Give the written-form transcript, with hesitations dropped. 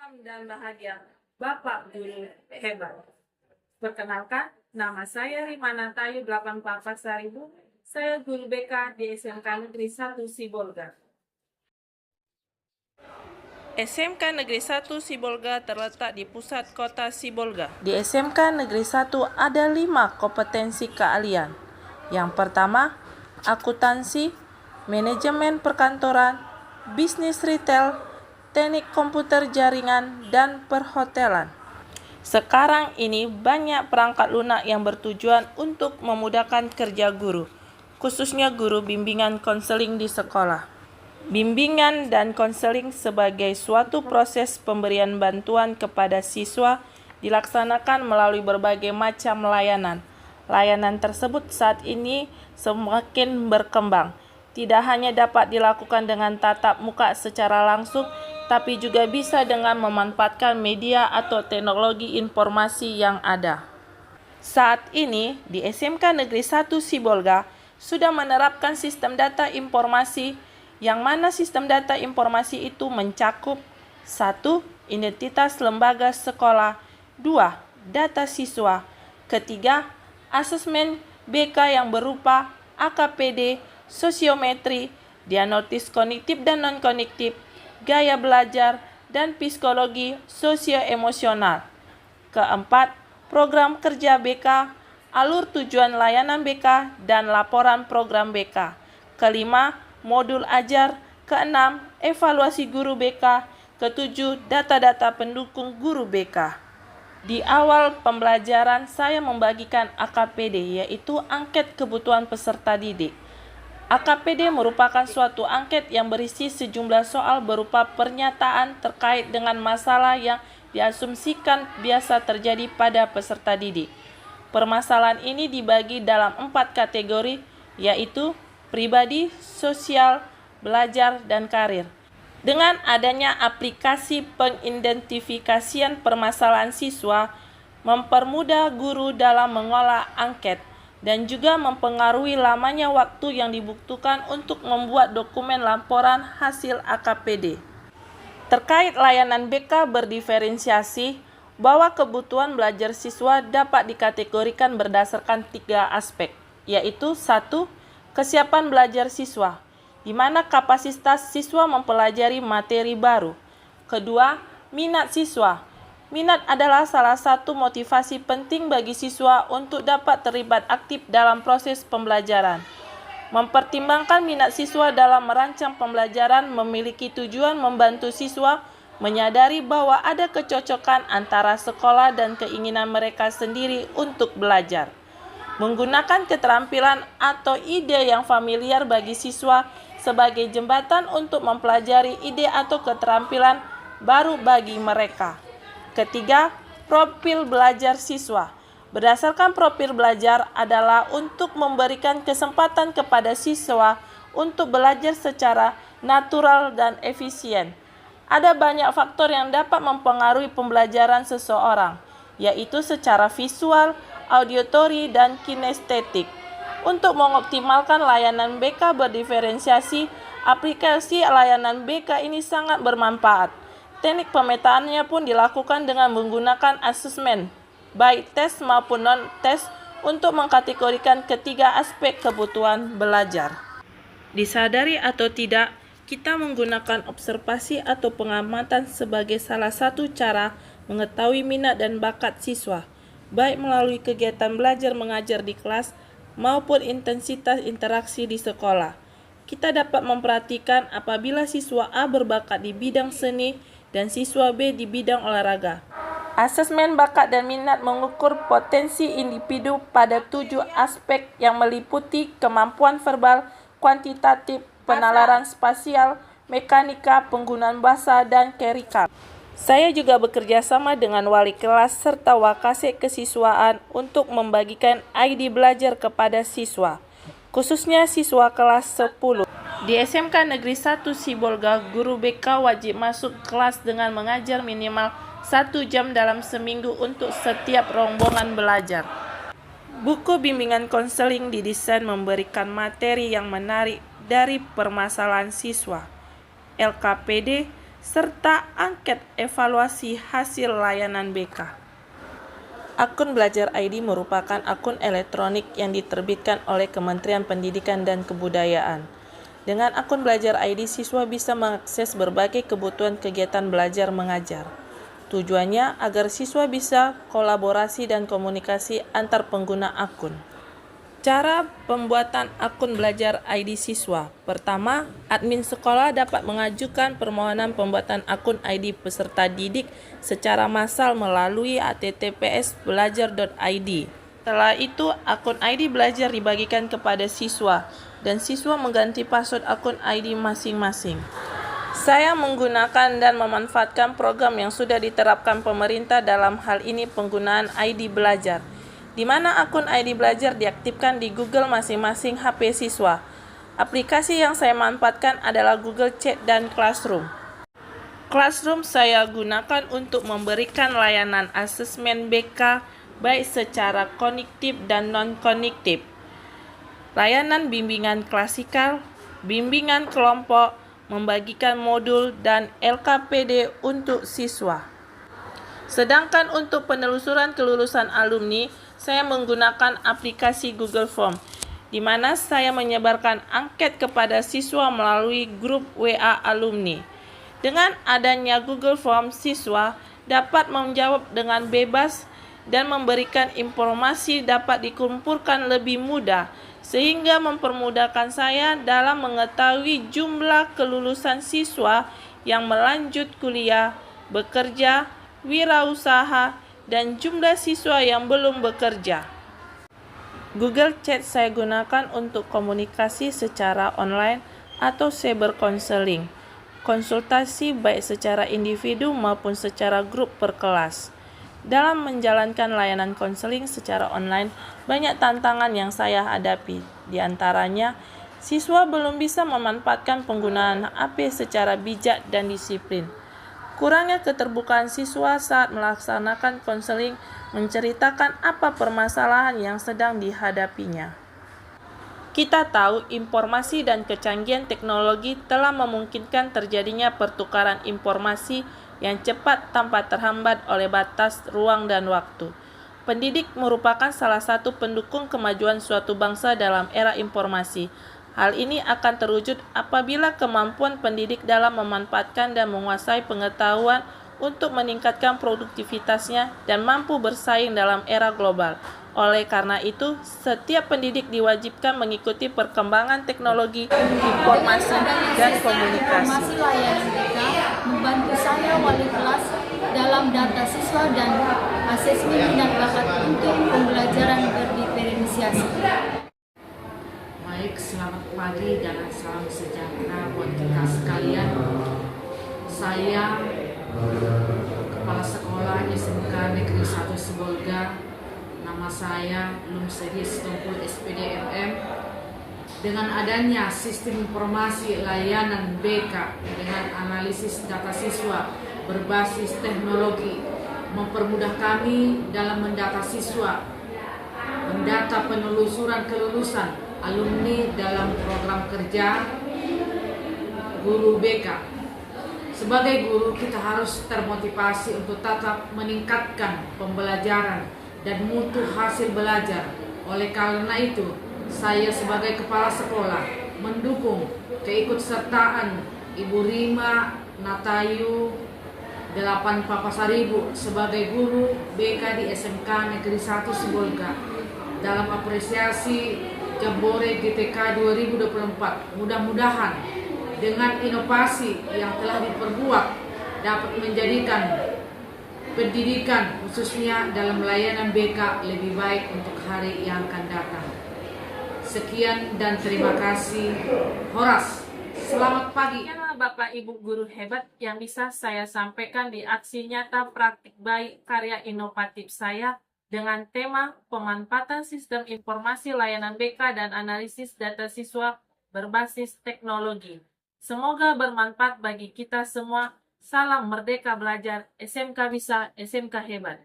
Salam dan bahagia, Bapak Guru hebat. Perkenalkan, nama saya Rimana Tayu 844.000. Saya guru BK di SMK Negeri 1 Sibolga. SMK Negeri 1 Sibolga terletak di pusat kota Sibolga. Di SMK Negeri 1 ada 5 kompetensi keahlian. Yang pertama, akuntansi, manajemen perkantoran, bisnis retail, teknik komputer jaringan, dan perhotelan. Sekarang ini banyak perangkat lunak yang bertujuan untuk memudahkan kerja guru, khususnya guru bimbingan konseling di sekolah. Bimbingan dan konseling sebagai suatu proses pemberian bantuan kepada siswa dilaksanakan melalui berbagai macam layanan. Layanan tersebut saat ini semakin berkembang. Tidak hanya dapat dilakukan dengan tatap muka secara langsung, tapi juga bisa dengan memanfaatkan media atau teknologi informasi yang ada. Saat ini di SMK Negeri 1 Sibolga sudah menerapkan sistem data informasi, yang mana sistem data informasi itu mencakup 1. Identitas lembaga sekolah, 2. Data siswa, ketiga, asesmen BK yang berupa AKPD, sosiometri, diagnosis kognitif dan non-kognitif, gaya belajar, dan psikologi sosio-emosional. Keempat, program kerja BK, alur tujuan layanan BK, dan laporan program BK. Kelima, modul ajar. Keenam, evaluasi guru BK. Ketujuh, data-data pendukung guru BK. Di awal pembelajaran saya membagikan AKPD, yaitu angket kebutuhan peserta didik. AKPD merupakan suatu angket yang berisi sejumlah soal berupa pernyataan terkait dengan masalah yang diasumsikan biasa terjadi pada peserta didik. Permasalahan ini dibagi dalam 4 kategori, yaitu pribadi, sosial, belajar, dan karir. Dengan adanya aplikasi pengidentifikasian permasalahan siswa, mempermudah guru dalam mengolah angket, dan juga mempengaruhi lamanya waktu yang dibutuhkan untuk membuat dokumen laporan hasil AKPD. Terkait layanan BK berdiferensiasi, bahwa kebutuhan belajar siswa dapat dikategorikan berdasarkan 3 aspek, yaitu 1. Kesiapan belajar siswa, di mana kapasitas siswa mempelajari materi baru. Kedua, minat siswa. Minat adalah salah satu motivasi penting bagi siswa untuk dapat terlibat aktif dalam proses pembelajaran. Mempertimbangkan minat siswa dalam merancang pembelajaran memiliki tujuan membantu siswa menyadari bahwa ada kecocokan antara sekolah dan keinginan mereka sendiri untuk belajar. Menggunakan keterampilan atau ide yang familiar bagi siswa sebagai jembatan untuk mempelajari ide atau keterampilan baru bagi mereka. Ketiga, profil belajar siswa. Berdasarkan profil belajar adalah untuk memberikan kesempatan kepada siswa untuk belajar secara natural dan efisien. Ada banyak faktor yang dapat mempengaruhi pembelajaran seseorang, yaitu secara visual, auditory, dan kinestetik. Untuk mengoptimalkan layanan BK berdiferensiasi, aplikasi layanan BK ini sangat bermanfaat. Teknik pemetaannya pun dilakukan dengan menggunakan asesmen, baik tes maupun non-tes, untuk mengkategorikan ketiga aspek kebutuhan belajar. Disadari atau tidak, kita menggunakan observasi atau pengamatan sebagai salah satu cara mengetahui minat dan bakat siswa, baik melalui kegiatan belajar mengajar di kelas maupun intensitas interaksi di sekolah. Kita dapat memperhatikan apabila siswa A berbakat di bidang seni dan siswa B di bidang olahraga. Asesmen bakat dan minat mengukur potensi individu pada 7 aspek yang meliputi kemampuan verbal, kuantitatif, penalaran spasial, mekanika, penggunaan bahasa, dan kerikal. Saya juga bekerja sama dengan wali kelas serta wakase kesiswaan untuk membagikan ID belajar kepada siswa, khususnya siswa kelas 10. Di SMK Negeri 1 Sibolga, guru BK wajib masuk kelas dengan mengajar minimal 1 jam dalam seminggu untuk setiap rombongan belajar. Buku bimbingan konseling didesain memberikan materi yang menarik dari permasalahan siswa. LKPD serta angket evaluasi hasil layanan BK. Akun Belajar ID merupakan akun elektronik yang diterbitkan oleh Kementerian Pendidikan dan Kebudayaan. Dengan akun Belajar ID, siswa bisa mengakses berbagai kebutuhan kegiatan belajar mengajar. Tujuannya agar siswa bisa kolaborasi dan komunikasi antar pengguna akun. Cara pembuatan akun Belajar ID siswa. Pertama, admin sekolah dapat mengajukan permohonan pembuatan akun ID peserta didik secara massal melalui https://belajar.id. Setelah itu, akun ID belajar dibagikan kepada siswa dan siswa mengganti password akun ID masing-masing. Saya menggunakan dan memanfaatkan program yang sudah diterapkan pemerintah, dalam hal ini penggunaan ID Belajar, di mana akun ID Belajar diaktifkan di Google masing-masing HP siswa. Aplikasi yang saya manfaatkan adalah Google Chat dan Classroom. Classroom saya gunakan untuk memberikan layanan asesmen BK baik secara kognitif dan non-kognitif, layanan bimbingan klasikal, bimbingan kelompok, membagikan modul, dan LKPD untuk siswa. Sedangkan untuk penelusuran kelulusan alumni, saya menggunakan aplikasi Google Form, di mana saya menyebarkan angket kepada siswa melalui grup WA alumni. Dengan adanya Google Form, siswa dapat menjawab dengan bebas dan memberikan informasi dapat dikumpulkan lebih mudah, sehingga mempermudahkan saya dalam mengetahui jumlah kelulusan siswa yang melanjut kuliah, bekerja, wirausaha, dan jumlah siswa yang belum bekerja. Google Chat saya gunakan untuk komunikasi secara online atau cyber counseling, konsultasi baik secara individu maupun secara grup per kelas. Dalam menjalankan layanan konseling secara online, banyak tantangan yang saya hadapi. Di antaranya, siswa belum bisa memanfaatkan penggunaan HP secara bijak dan disiplin. Kurangnya keterbukaan siswa saat melaksanakan konseling menceritakan apa permasalahan yang sedang dihadapinya. Kita tahu informasi dan kecanggihan teknologi telah memungkinkan terjadinya pertukaran informasi yang cepat tanpa terhambat oleh batas ruang dan waktu. Pendidik merupakan salah satu pendukung kemajuan suatu bangsa dalam era informasi. Hal ini akan terwujud apabila kemampuan pendidik dalam memanfaatkan dan menguasai pengetahuan untuk meningkatkan produktivitasnya dan mampu bersaing dalam era global. Oleh karena itu, setiap pendidik diwajibkan mengikuti perkembangan teknologi, informasi, dan komunikasi. Informasi layanan BK membantu saya wali kelas dalam data siswa dan asesmen minat bakat untuk pembelajaran berdiferensiasi. Baik, selamat pagi dan salam sejahtera buat kita sekalian. Saya Kepala Sekolah SMK Negeri 1 Sibolga. Nama saya Lumsedi Setompul SPDMM. Dengan adanya sistem informasi layanan BK dengan analisis data siswa berbasis teknologi mempermudah kami dalam mendata siswa, mendata penelusuran kelulusan alumni dalam program kerja guru BK. Sebagai guru, kita harus termotivasi untuk tetap meningkatkan pembelajaran dan mutu hasil belajar. Oleh karena itu, saya sebagai kepala sekolah mendukung keikutsertaan Ibu Rima Natayu 8 Papasaribu sebagai guru BK di SMK Negeri 1 Sibolga dalam apresiasi Jambore GTK 2024. Mudah-mudahan dengan inovasi yang telah diperbuat dapat menjadikan pendidikan khususnya dalam layanan BK lebih baik untuk hari yang akan datang. Sekian dan terima kasih. Horas, selamat pagi. Inilah Bapak Ibu guru hebat yang bisa saya sampaikan di aksi nyata praktik baik karya inovatif saya dengan tema pemanfaatan sistem informasi layanan BK dan analisis data siswa berbasis teknologi. Semoga bermanfaat bagi kita semua. Salam Merdeka Belajar, SMK Bisa, SMK Hebat.